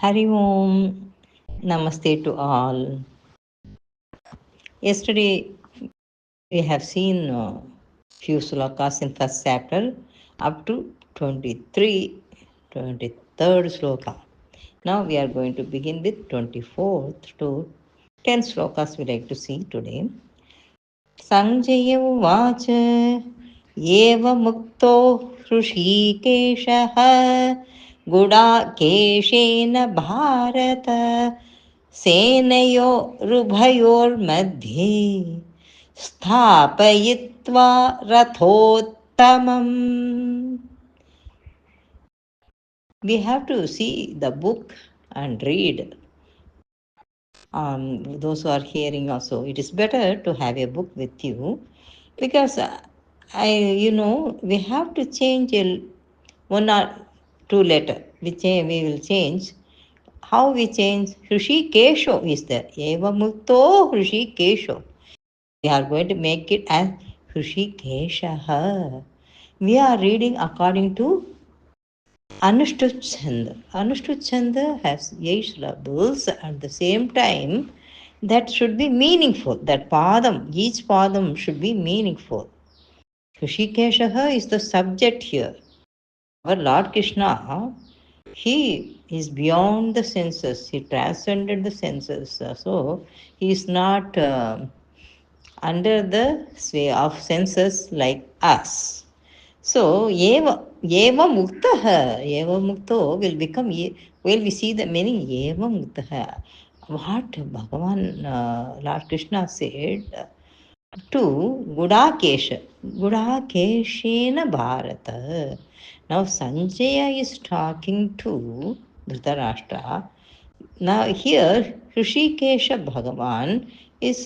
Hari Om, Namaste to all. Yesterday we have seen few slokas in first chapter up to 23, 23rd sloka. Now we are going to begin with 24th to 10 slokas we like to see today. Sanjaya Uvacha Eva Mukto Hrushikeshah Gudakéशेन Bharata सेनयोरुभयोर्मध्ये स्थापयित्वा रथोत्तमम्. We have to see the book and read. Those who are hearing also, it is better to have a book with you because we have to change one or two letter. We will change. How we change? Hrishikesho is there. Eva mukto Hrishikesho. We are going to make it as Hrishikeshaha. We are reading according to Anushtup Chanda. Anushtup Chanda has 8 syllables. At the same time, that should be meaningful. That padam, each padam should be meaningful. Hrishikeshaha is the subject here. Our Lord Krishna, he is beyond the senses. He transcended the senses. So, he is not under the sway of senses like us. So, eva muktaha, eva mukto will become, we see the meaning, eva muktaha. What Bhagavan, Lord Krishna said to Gudakesha, Gudakeshena Bharata. Now, Sanjaya is talking to Dhritarashtra. Now, here, Hrishikesha Bhagavan is,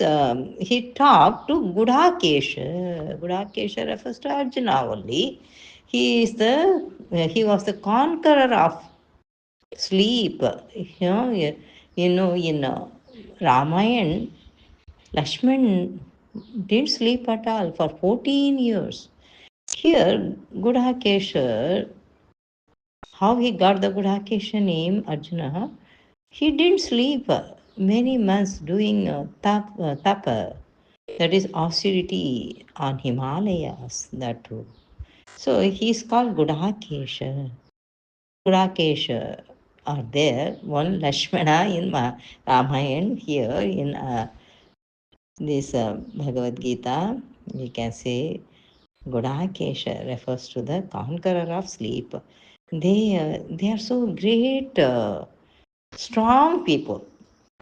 he talked to Gudakesha. Gudakesha refers to Arjuna only. He was the conqueror of sleep. In Ramayana, Lakshman didn't sleep at all for 14 years. Here, Gudakesha, how he got the Gudakesha name, Arjuna, he didn't sleep many months doing tapa, that is austerity on Himalayas, that too. So he is called Gudakesha. Gudakesha are there. One Lakshmana in Ramayana, here in this Bhagavad Gita, we can say Gudakesha refers to the conqueror of sleep. They are so great, strong people.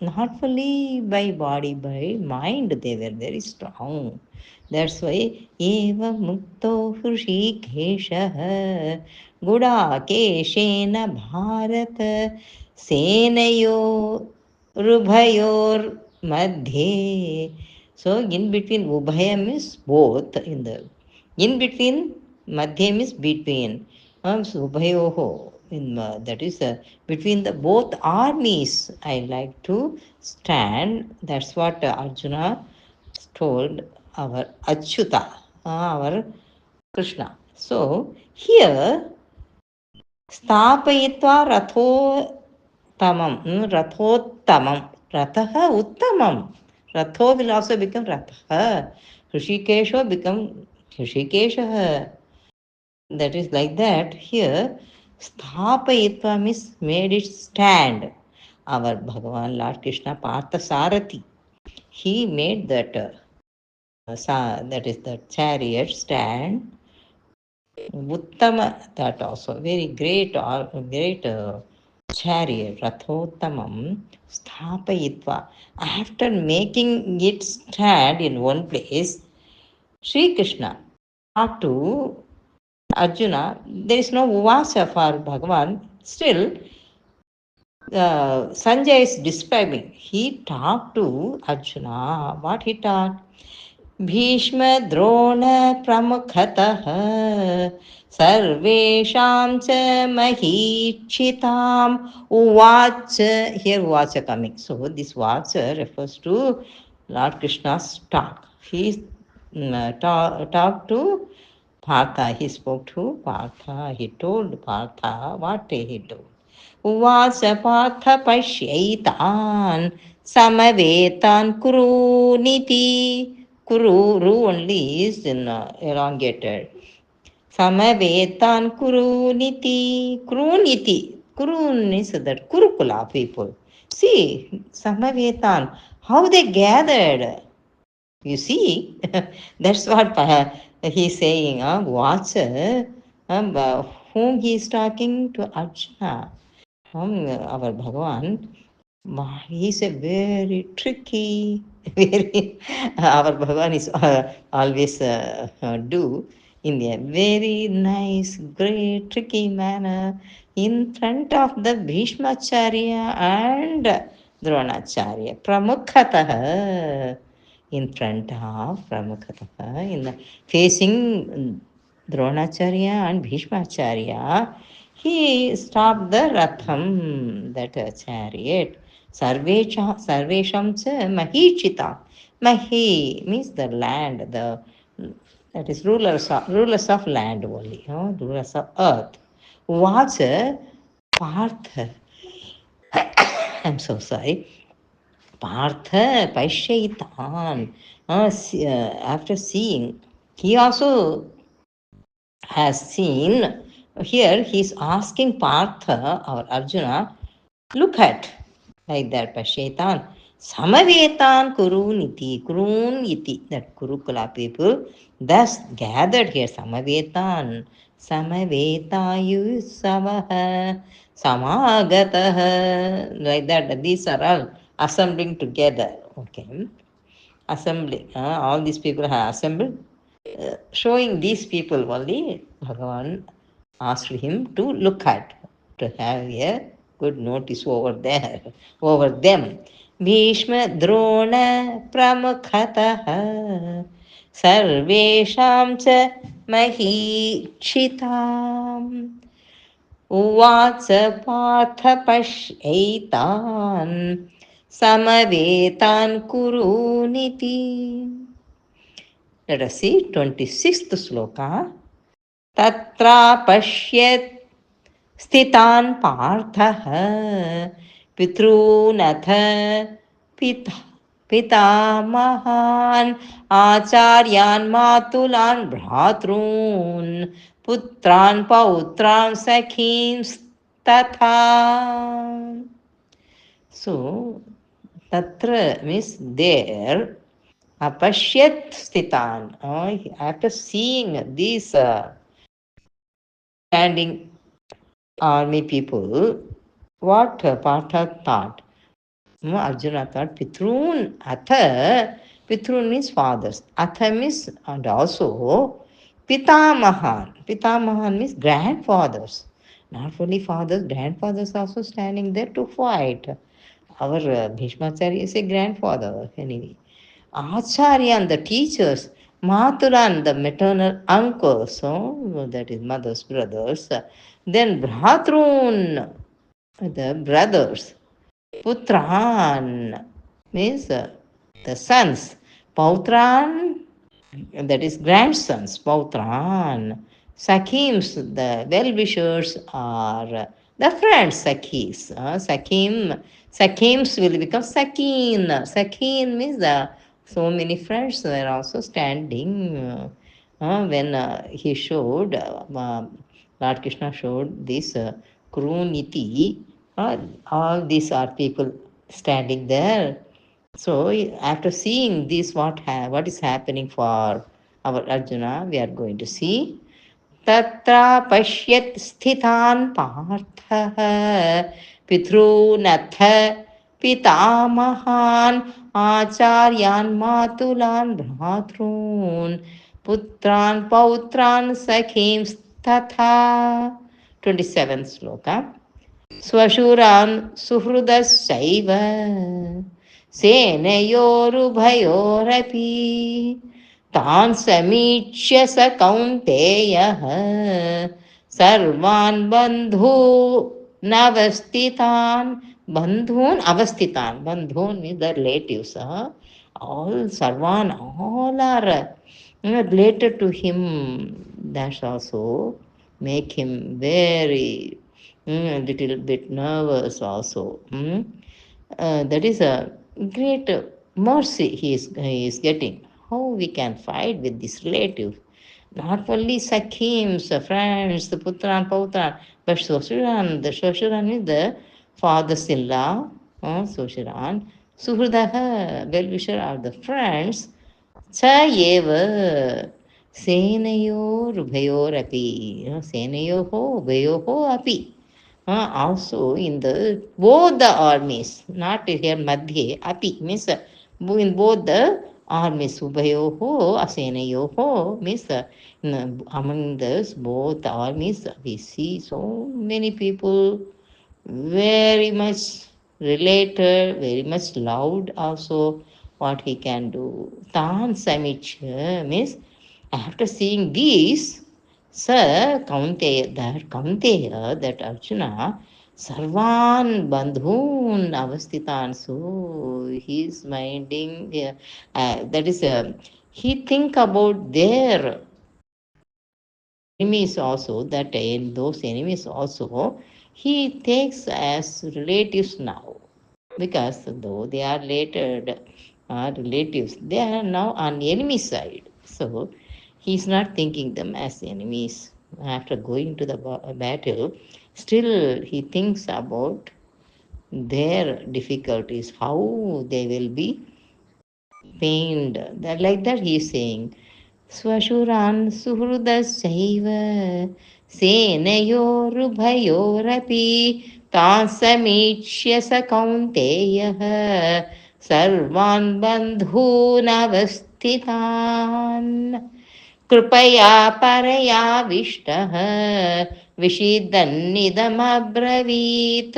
Not only by body, by mind, they were very strong. That's why Eva Mukto Hrushikesha Gudakeshena Bharata Senayo Rubhayor Madhye. So in between, Ubhaya means both. In between, Madhye means between. Subhayoho, that is between the both armies, I like to stand. That's what Arjuna told our Achyuta, our Krishna. So here, Stapayitva Rathottamam. Rathaha Uttamam. Ratho will also become Rathaha. Hrishikesha become Hrishikesha. That is like that. Here, Sthapayitva means made it stand. Our Bhagavan Lord Krishna Partha Sarathi, he made that, that is the chariot stand. Uttama, that also, very great, great chariot, Rathottamam, Sthapayitva. After making it stand in one place, Sri Krishna talked to Arjuna. There is no Uvasa for Bhagavan. Still, Sanjay is describing. He talked to Arjuna. What he talked? Bhishma Drona Pramukhatah Sarvesham cha Mahichitam Uvacha. Here Uvacha coming. So this Uvacha refers to Lord Krishna's talk. He talked to Partha. He spoke to Partha. He told Partha what he told. उवाच Partha पश्यैतान् समवेतान् कुरूनिति. Kuru, ru only is in elongated. Samavetan kuruniti. Kuruniti. Kurun is that Kurukula people. See, Samavetan, how they gathered. You see, that's what he's saying. Watch whom he is talking to Arjuna. Our Bhagavan, he's a very tricky, very, our Bhagavan is always do in a very nice, great, tricky manner in front of the Bhishmacharya and Dronacharya. Pramukhatah, in front of Pramukhatah, facing Dronacharya and Bhishmacharya, he stopped the Ratham, that chariot. Sarvesham cha Mahichita. Mahi means the land, that is rulers of land only, rulers of earth. Vacha Partha. I'm so sorry. Partha Paishaitan. After seeing, he also has seen. Here he is asking Partha or Arjuna, look at, like that, Pashaitan. Samavetan kuruniti, kurun iti, that Kurukula people, thus gathered here, Samavetan, Samavetayu Savaha, Samagataha, like that, these are all assembling together, okay. Assembly, all these people have assembled, showing these people only, Bhagavan asked him to look at, to have a good notice over there, over them. Bhishma Drona Pramukhatah Sarvesham cha Mahikshitaam उवाच Partha पश्यैतान् समवेतान् कुरूनिति. Let us see 26th sloka. तत्रापश्यत् स्थितान् पार्थः पितॄनथ पितामहान् आचार्यान् मातुलान् भ्रातॄन् पुत्रान् पौत्रान् सखींस्तथा. So, tatra means there. Apashyat sthitan. After seeing these standing army people, what Partha thought? Arjuna thought, Pitrun Atha. Pitrun means fathers. Atha means, and also, Pitamahan. Pitamahan means grandfathers. Not only fathers, grandfathers also standing there to fight. Our Bhishmacharya is a grandfather, anyway. Acharyan, the teachers, Maturan, the maternal uncles, that is mother's brothers, then Bhratrun, the brothers, Putran means the sons, Pautran, that is grandsons, Pautran, Sakims, the well-wishers are the friends, Sakis. Sakims will become Sakin. Sakin means so many friends were also standing when he showed, Lord Krishna showed this Kruniti. All these are people standing there. So after seeing this, what is happening for our Arjuna, we are going to see. Tatra pashyat sthitan partha pitrunatha pitamahan acharyan matulan bhratrun putran pautran sakhim tatha. 27th sloka. Swashuran suhृदस्यैव सेनयोरुभयोरपि तान् समीक्ष्य स कौन्तेयः सर्वान् बन्धून् means the relatives, all are related to him. That's also make him very little bit nervous also. That is a great mercy he is getting. How we can fight with this relative? Not only Sakims, friends, the Putran, Pautran, but the Shoshuran is the fathers-in-law, Shoshuran. Suhrudaha, well-wisher are the friends. स एव सेनयोरुभयोरपि सेनयोः उभयोः अपि also in the both the armies, not here madhye api means in both the armies ubhayoho asenayoho means among those both the armies we see so many people very much related, very much loud also what he can do. Tan Samicha means after seeing this, Sir Kaunteya, that Arjuna, Sarvan Bandhun Avastitan, so he is minding, that is, he think about their enemies also, that in those enemies also, he takes as relatives now. Because though they are related, relatives, they are now on enemy side. So he's not thinking them as enemies. After going to the battle, still he thinks about their difficulties, how they will be pained. That like that he is saying. स्वशुरान् सुहृदश्चैव सेनयोरुभयोरपि तान् समीक्ष्य स कौन्तेयः सर्वान् बन्धूनवस्थितान् कृपया परयाविष्टः विषीदन्निदमब्रवीत्.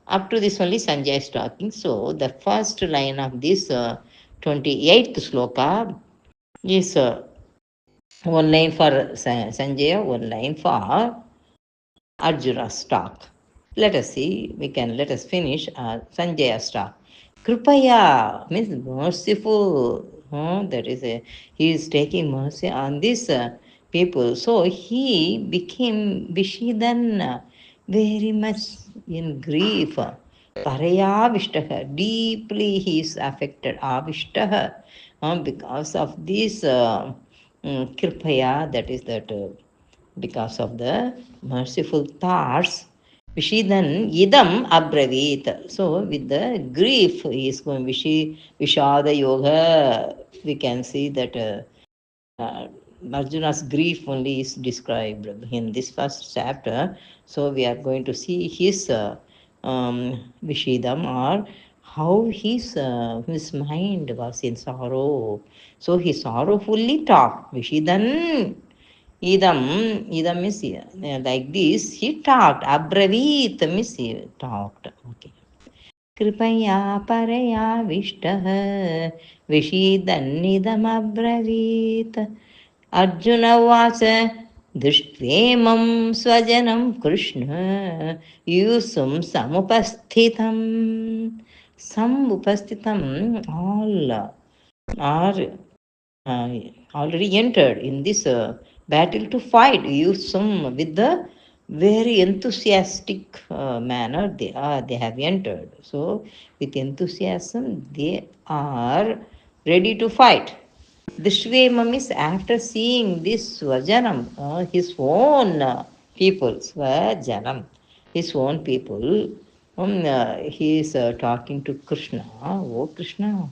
Up to this only Sanjay is talking. So the first line of this 28th sloka is one line for Sanjaya, one line for Arjuna's talk. Let us see, let us finish Sanjaya's talk. Kripaya means merciful. That is, he is taking mercy on these people. So he became Vishidan very much in grief. Paraya Vishtaha, deeply he is affected. Avishtaha, because of this Kripaya, that is that. Because of the merciful thoughts, Vishidan idam abravit. So with the grief, he is going Vishada Yoga. We can see that Arjuna's grief only is described in this first chapter. So we are going to see his Vishidam or how his mind was in sorrow. So he sorrowfully talked. Vishidan idam means like this. He talked. Abravit means he talked. Okay. कृपया परयाविष्टः विषीदन्निदमब्रवीत्. अर्जुन उवाच दृष्ट्वेमं स्वजनं Krishna यूसुं समुपस्थितम् all are already entered in this battle to fight. Use some with the very enthusiastic manner they have entered. So with enthusiasm they are ready to fight. Dishvemam is after seeing this Swajanam, his own people, Swajanam, his own people, he is talking to Krishna. Oh Krishna,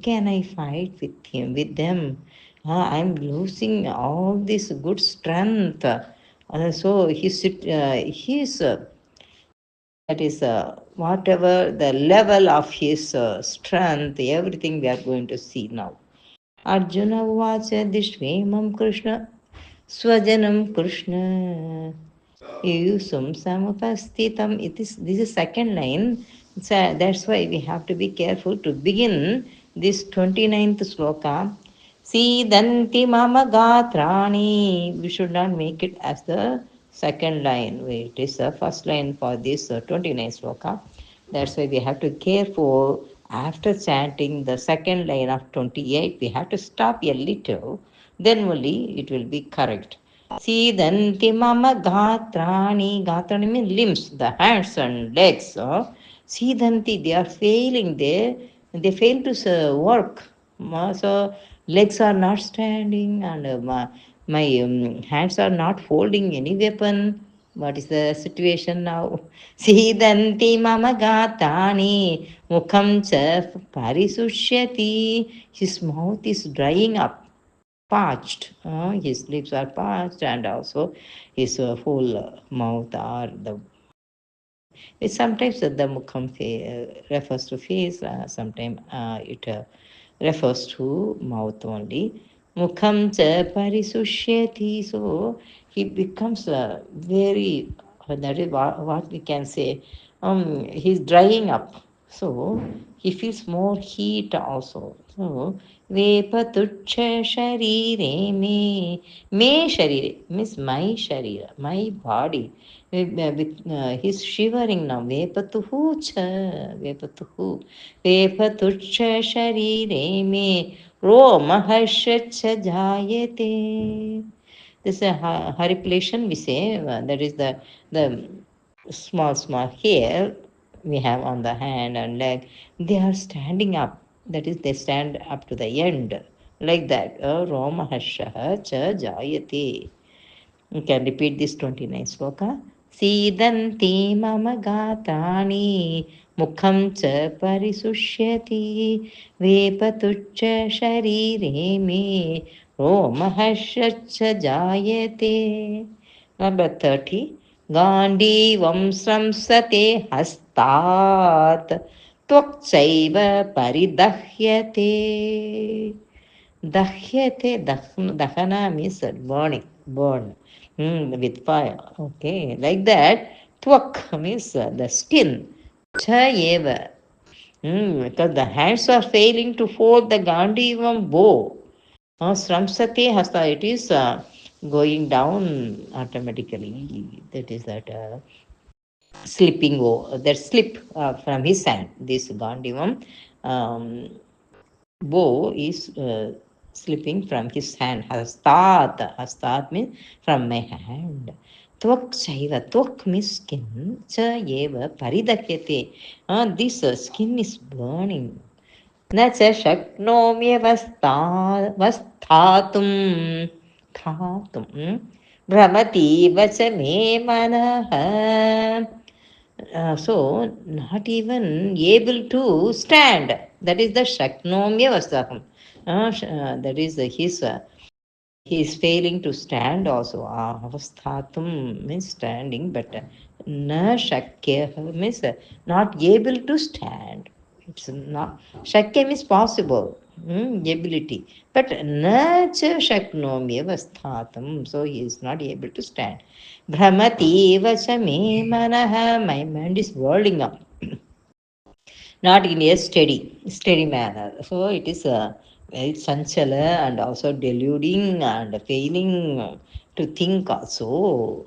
can I fight with them? I'm losing all this good strength. So his that is whatever the level of his strength, everything we are going to see now. Arjuna Vacha Dishvemam Krishna Swajanam Krishna Yusum Samapastitam. This is second line. So that's why we have to be careful to begin this 29th sloka. Siddhanti mama gatrani. We should not make it as the second line. It is the first line for this 29th sloka. That's why we have to be careful. After chanting the second line of 28, we have to stop a little. Then only it will be correct. Sidanti mama gatrani. Gatrani means limbs, the hands and legs. Sidanti, they are failing. They fail to work. So legs are not standing, and my hands are not holding any weapon. What is the situation now? Sidanti mama gatani mukham cha parisushyati. His mouth is drying up, parched. His lips are parched, and also his whole mouth are the. It sometimes the mukham refers to face. Sometimes it refers to mouth only. Mukham cha parisushyati. So he becomes very. That is what we can say. He's drying up. So he feels more heat also. So Vepatuksha sharire me sharire means my sharira, my body. He's shivering now. Vepatuhu cha, vepatuhu. Vepatuksha sharire me ro mahasha cha jayate. This is a haripulation we say. That is the small hair we have on the hand and leg. They are standing up. That is, they stand up to the end like that. Romahashaha cha jayate. You can repeat this 29 sloka. Sidanti mama gatani mukham cha parisushyati vepatuccha sharire me romahashacha jayate. Number 30. Gandhi vamsramsate hastat tvakchaiva paridahyate. Dahyate, dahana means burning, burn with fire. Okay, like that. Tvak means the skin. Cha eva. Because the hands are failing to hold the Gandivam bow. Sramsate hasta, it is going down automatically. That is that slipping, that slip from his hand. This Gandivam bow is slipping from his hand. Hastat. Hastat means from my hand. Tvak chaiva. Tvak means skin. Cha eva paridakyate. This skin is burning. न च शक्नोम्यवस्थातुं स्थातुं भ्रमतीव च मे मनः. So, not even able to stand. That is the Shaknomyavastaham. That is his. He is failing to stand also. Avasthatum means standing, but na shakya means not able to stand. It's not. Shakya means possible, ability. But na cha shaknomi avasthatam. So he is not able to stand. Brahmati vacha me manaha. My mind is whirling up, not in a steady manner. So it is very sanchala and also deluding and failing to think also.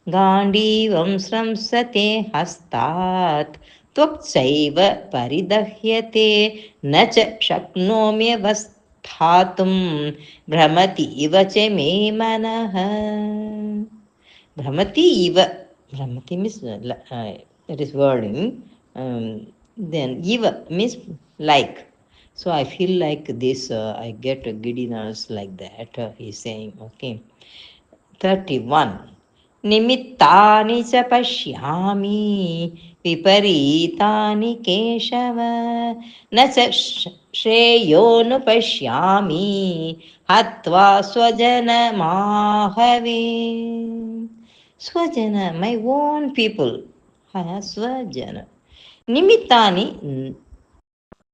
Gandivam sramsate hastat tvakchaiva paridahyate na cha shaknomi avasthatum brahmati iva cha me manaha. Brahmati iva. Brahmati means that is wording. Then iva means like. So I feel like this, I get a giddiness like that, he's saying. Okay. 31. निमित्तानि च पश्यामि विपरीतानि केशव न च श्रेयोनुपश्यामि हत्वा स्वजनमाहवे. Swajana, my own people. Swajana. Nimittani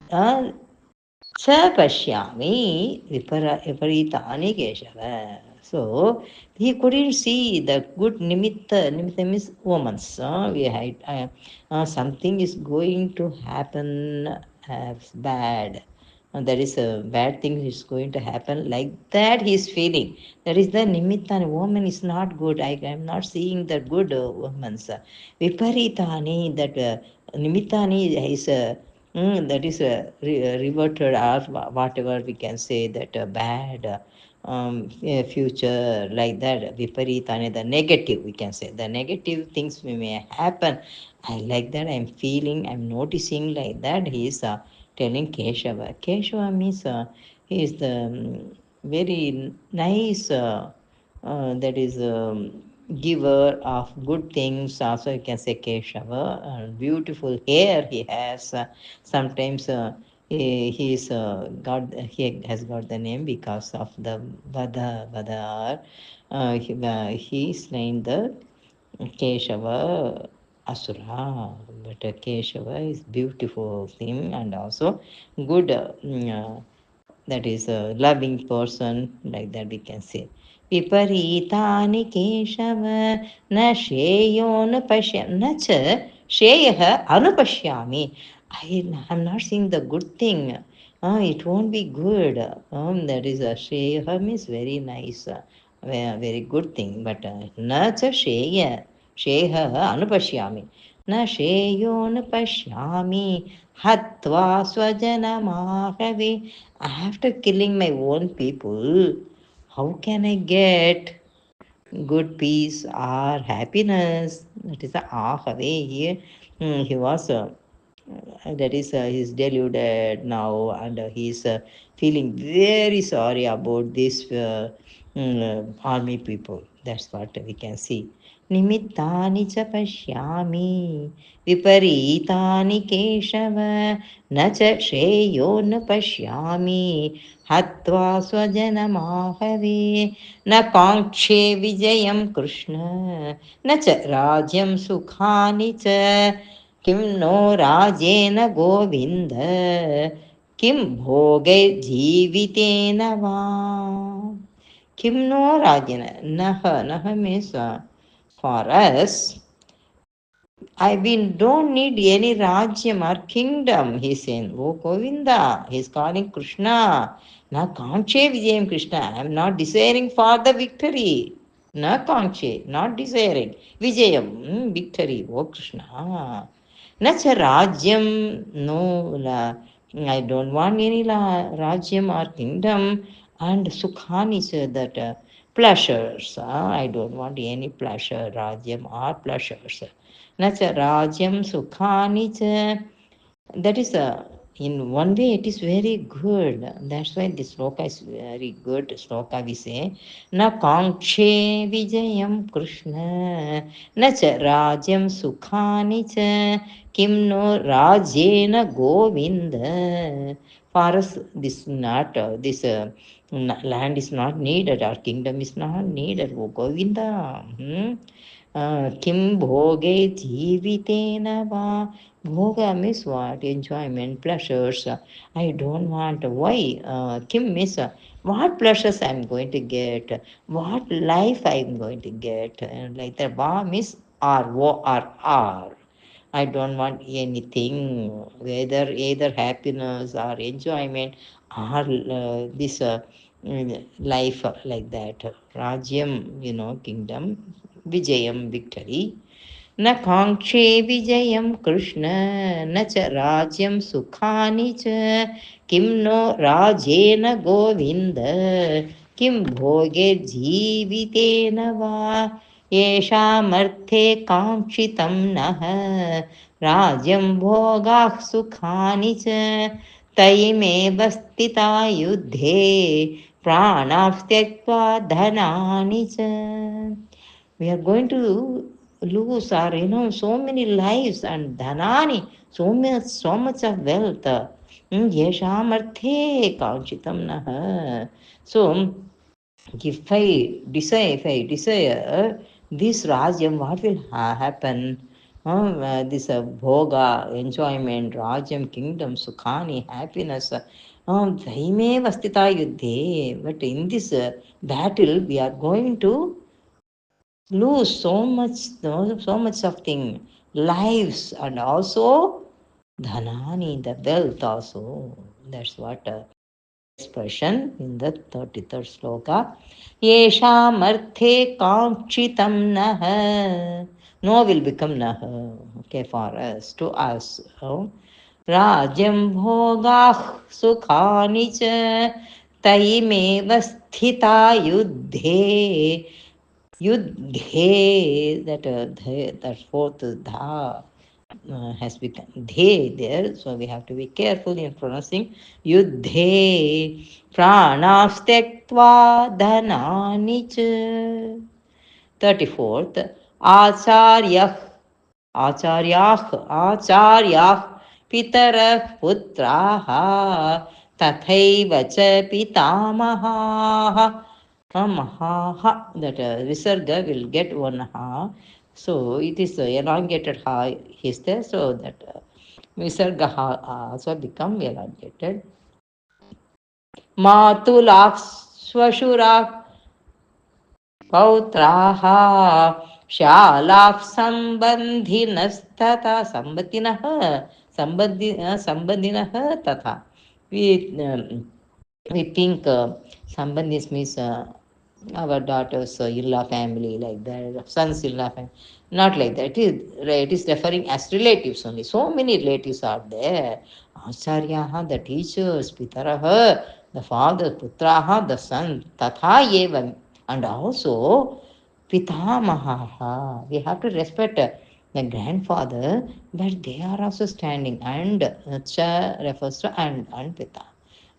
cha pashyami viparitani keshava. So he couldn't see the good nimitta. Nimitta means woman's. We had something is going to happen as bad. There is a bad thing is going to happen, like that he is feeling. That is the nimitta. Woman is not good. I am not seeing the good woman's. Viparitani, that nimittani is that is reverted, or whatever we can say, that bad future, like that. Viparitane, the negative, we can say. The negative things may happen. I like that. I'm feeling, I'm noticing like that. He is telling Keshava. Keshava means he is the very nice, that is, giver of good things. Also, you can say Keshava. Beautiful hair he has. Sometimes he's he has got the name because of the Vadar. He slain the Keshava Asura, but Keshava is beautiful thing and also good. That is a loving person, like that we can say. Viparitani Keshava na Sheyo na Pashya na cha Sheyaha Anupashyami. I'm not seeing the good thing. It won't be good. That is a Sheyaha means very nice, very good thing. But na cha Sheya Sheyaha Anupashyami. न श्रेयो न पश्यामि हत्वा स्वजनमाहवे. After killing my own people, how can I get good peace or happiness? That is the ahave here. He was that is he's deluded now, and he's feeling very sorry about this army people. That's what we can see. Nimittani cha pashyami viparitani keshava na cha shreyo na pashyami hatva swajanamahave na kangshe vijayam krishna na cha rajyam sukhani cha किं no Rajen Govind किं भोगे जीवितेन वा किं no Rajen नः नः means for us don't need any Rajyam or kingdom, he's saying. Oh Govinda, he's calling Krishna. Na Kanche Vijayam Krishna. I am not desiring for the victory. Na Kanche, not desiring. Vijayam, victory. Oh Krishna. Na cha Rajyam, no, I don't want any Rajyam or kingdom. And Sukhani, that pleasures. I don't want any pleasure, Rajyam or pleasures. न च राज्यं सुखानि च. That is in one way it is very good. That's why this sloka is very good sloka, we say. Na kankshe vijayam krishna na cha rajyam sukhani cha kim no rajyena govinda. For us this not this land is not needed, our kingdom is not needed, oh Govinda. Kim bhoge jivitena va. Bhoga means what? Enjoyment, pleasures. I don't want. Why? Kim means what pleasures I am going to get, what life I am going to get. Like that. Va means R, O, R, R. I don't want anything, whether either happiness or enjoyment or this life like that. Rajyam, kingdom, Vijayam, victory. न काङ्क्षे विजयं कृष्ण न च राज्यं सुखानि च किं no Rajen Govind किं भोगैर्जीवितेन वा येषामर्थे काङ्क्षितं नः राज्यं भोगाः सुखानि च तैमेव स्थिता युद्धे प्राणाः त्यक्त्वा धनानि च. We are going to lose our, so many lives and dhanani, so much of wealth. Yesham arthe kaunchitam naha. So, if I desire this Rajyam, what will happen? This bhoga, enjoyment, Rajyam, kingdom, sukhani, happiness. Daime vastita yuddhe. But in this battle, we are going to lose so much of thing, lives and also dhanani, the wealth also. That's what expression in the 33rd sloka. Yesham arthe kaunchitam nah. No will become nah. Okay, for us, to us. Rajyam bhogah sukhani cha तयिमेव स्थिता युद्धे. Yuddhe, that fourth dha has become dhe there, so we have to be careful in pronouncing Yuddhe. Pranastektva dhanani cha. 34th, Acharyah, Acharyah, Pitarah Putraha, Tathaiva cha Pitamaha. Maha, that Visarga will get one ha. So it is elongated ha is there, so that Visarga ha also become elongated. Matulak Swashura पौत्राः शालाः सम्बन्धिनस्तथा सम्बन्धिनः तथा. We think sambandhis means our daughter's in-law family, like that, son's in-law family. Not like that. It is referring as relatives only. So many relatives are there. Acharyaha, the teachers, Pitaraha, the father, Putraha, the son, Tatha Evam. And also Pitamaha. We have to respect the grandfather, but they are also standing. And Cha refers to and Pita.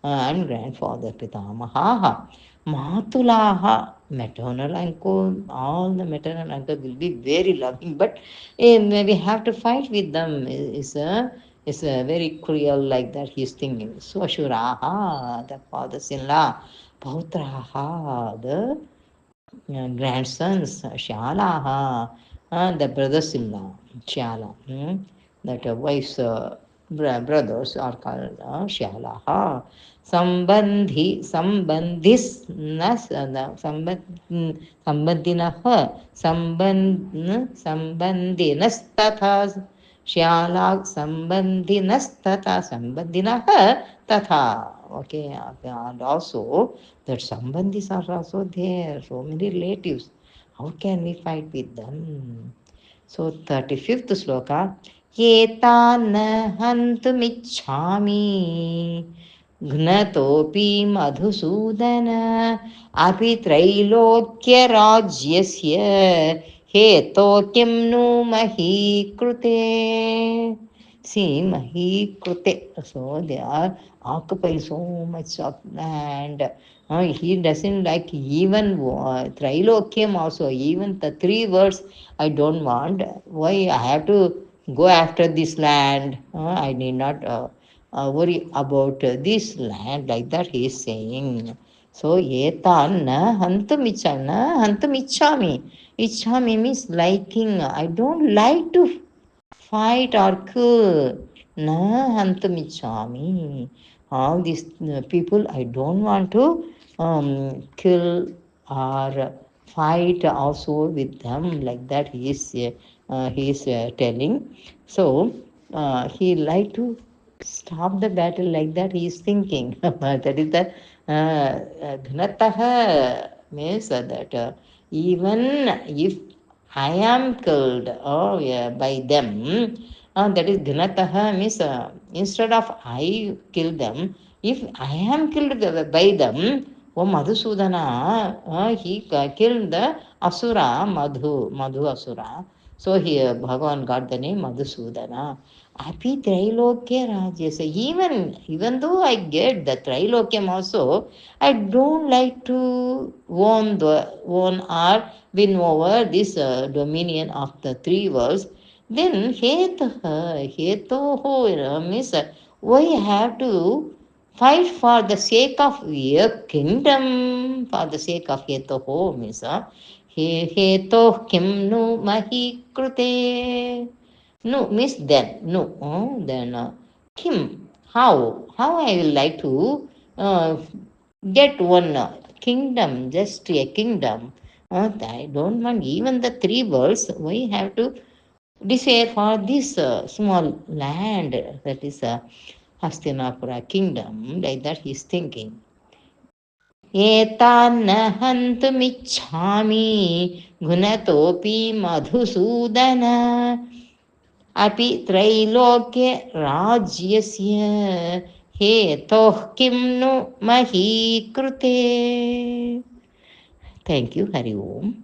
And grandfather Pitamaha. Matulaha, maternal uncle, all the maternal uncle will be very loving, but we have to fight with them. Is very cruel like that. He's thinking. Swashuraha, the fathers-in-law, Pautraha, the grandsons, Shalaha, the brothers-in-law, Shala. That wife's brothers are called Shalaha. Sambandhis, Sambandhinah, Sambandhinas Shyala Sambandhinasthatha Sambandhinah Tatha. Okay, and also that Sambandhis are also there, so many relatives. How can we fight with them? So 35th sloka. Etana hantumichhami घ्नतोऽपि Madhusudan अपि त्रैलोक्यराज्यस्य हेतो किं नु मही कृते. See, Mahi Krute. So they are occupying so much of land. He doesn't like even Trilokyam also, even the three words I don't want. Why I have to go after this land? I need not worry about this land, like that he is saying. So, etan na hantum ichhami. Ichhami means liking. I don't like to fight or kill. Na hantamichami. All these people, I don't want to kill or fight also with them. Like that, he is telling. So he like to stop the battle. Like that, he is thinking. That is the dhanataha means that even if I am killed by them. That is Dhinataha means instead of I kill them, if I am killed by them, oh Madhusudana, he killed the Asura, Madhu Asura. So here Bhagavan got the name Madhusudana. Api Trailokya Rajyasa. Even though I get the Trilokyam also, I don't like to own or win over this dominion of the three worlds. Then hetoho means why have to fight for the sake of a kingdom, for the sake of hetoho means heto kim nu mahi krute. No means then. No, then kim. How I will like to get one kingdom, just a kingdom. I don't want even the three worlds. We have to desire for this small land, that is Hastinapura kingdom. Like that he is thinking. एतान्न हन्तुमिच्छामि घुनतोऽपि Madhusudan अपि त्रैलोक्यराज्यस्य हेतोः किं नु महीकृते. Thank you. Hari Om.